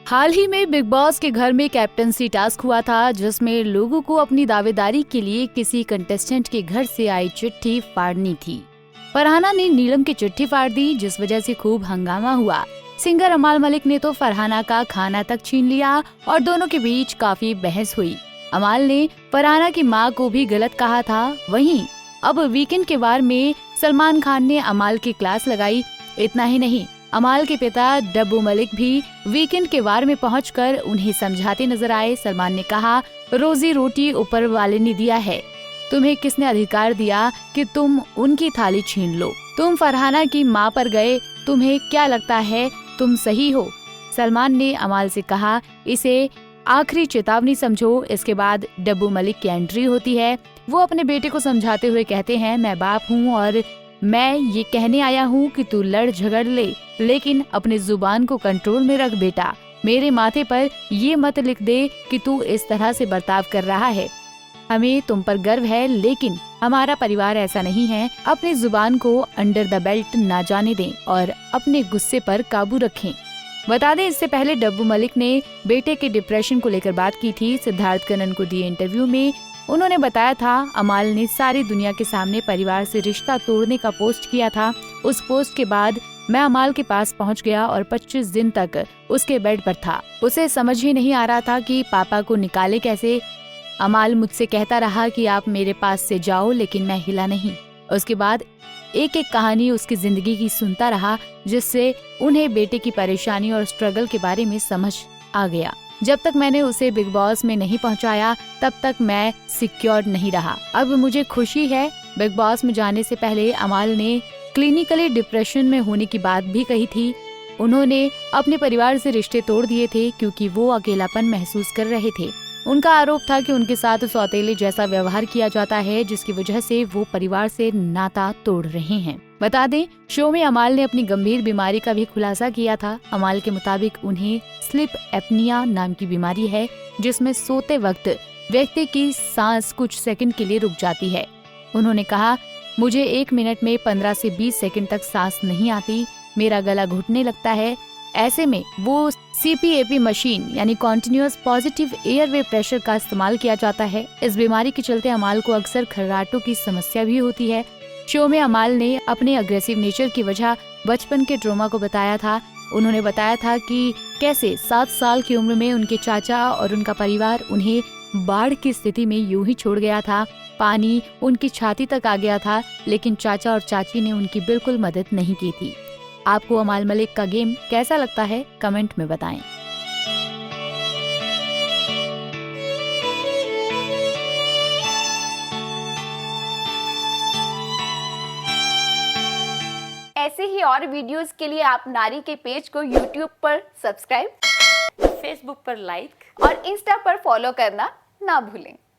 हाल ही में big boss के घर में कैप्टनसी टास्क हुआ था, जिसमें लोगों को अपनी दावेदारी के लिए किसी कंटेस्टेंट के घर से आई चिट्ठी फाड़नी थी। फरहाना ने नीलम की चिट्ठी फाड़ दी, जिस वजह से खूब हंगामा हुआ। सिंगर अमाल मलिक ने तो फरहाना का खाना तक छीन लिया और दोनों के बीच काफी बहस हुई। अमाल ने फरहाना की मां को भी गलत कहा था। वहीं अब वीकेंड के वार में सलमान खान ने अमाल की क्लास लगाई। इतना ही नहीं, अमाल के पिता डब्बू मलिक भी वीकेंड के वार में पहुंचकर उन्हें समझाते नजर आए। सलमान ने कहा, रोजी रोटी ऊपर वाले ने दिया है, तुम्हें किसने अधिकार दिया कि तुम उनकी थाली छीन लो? तुम फरहाना की मां पर गए, तुम्हें क्या लगता है तुम सही हो? सलमान ने अमाल से कहा, इसे आखिरी चेतावनी समझो। इसके बाद डब्बू मलिक की एंट्री होती है। वो अपने बेटे को समझाते हुए कहते हैं, मैं बाप हूँ और मैं ये कहने आया हूँ कि तू लड़ झगड़ ले, लेकिन अपनी जुबान को कंट्रोल में रख बेटा। मेरे माथे पर ये मत लिख दे कि तू इस तरह से बर्ताव कर रहा है। हमें तुम पर गर्व है, लेकिन हमारा परिवार ऐसा नहीं है। अपनी जुबान को अंडर द बेल्ट ना जाने दें और अपने गुस्से पर काबू रखें। बता दें, इससे पहले डब्बू मलिक ने बेटे के डिप्रेशन को लेकर बात की थी। सिद्धार्थ कनन को दिए इंटरव्यू में उन्होंने बताया था, अमाल ने सारी दुनिया के सामने परिवार से रिश्ता तोड़ने का पोस्ट किया था। उस पोस्ट के बाद मैं अमाल के पास पहुंच गया और 25 दिन तक उसके बेड पर था। उसे समझ ही नहीं आ रहा था कि पापा को निकाले कैसे। अमाल मुझसे कहता रहा कि आप मेरे पास से जाओ, लेकिन मैं हिला नहीं। उसके बाद एक एक कहानी उसकी जिंदगी की सुनता रहा, जिससे उन्हें बेटे की परेशानी और स्ट्रगल के बारे में समझ आ गया। जब तक मैंने उसे बिग बॉस में नहीं पहुंचाया, तब तक मैं सिक्योर नहीं रहा। अब मुझे खुशी है। बिग बॉस में जाने से पहले अमाल ने क्लिनिकली डिप्रेशन में होने की बात भी कही थी। उन्होंने अपने परिवार से रिश्ते तोड़ दिए थे क्योंकि वो अकेलापन महसूस कर रहे थे। उनका आरोप था कि उनके साथ सौतेले जैसा व्यवहार किया जाता है, जिसकी वजह से वो परिवार से नाता तोड़ रहे हैं। बता दें, शो में अमाल ने अपनी गंभीर बीमारी का भी खुलासा किया था। अमाल के मुताबिक उन्हें स्लीप एपनिया नाम की बीमारी है, जिसमें सोते वक्त व्यक्ति की सांस कुछ सेकंड के लिए रुक जाती है। उन्होंने कहा, मुझे 1 मिनट में 15 से 20 सेकंड तक सांस नहीं आती, मेरा गला घुटने लगता है। ऐसे में वो CPAP मशीन यानी कॉन्टिन्यूअस पॉजिटिव एयरवे प्रेशर का इस्तेमाल किया जाता है। इस बीमारी के चलते अमाल को अक्सर खर्राटों की समस्या भी होती है। शो में अमाल ने अपने अग्रेसिव नेचर की वजह बचपन के ट्रॉमा को बताया था। उन्होंने बताया था कि कैसे 7 साल की उम्र में उनके चाचा और उनका परिवार उन्हें बाढ़ की स्थिति में यूं ही छोड़ गया था। पानी उनकी छाती तक आ गया था, लेकिन चाचा और चाची ने उनकी बिल्कुल मदद नहीं की थी। आपको अमाल मलिक का गेम कैसा लगता है, कमेंट में बताएं। ऐसे ही और वीडियोस के लिए आप नारी के पेज को YouTube पर सब्सक्राइब, Facebook पर लाइक और Insta पर फॉलो करना ना भूलें।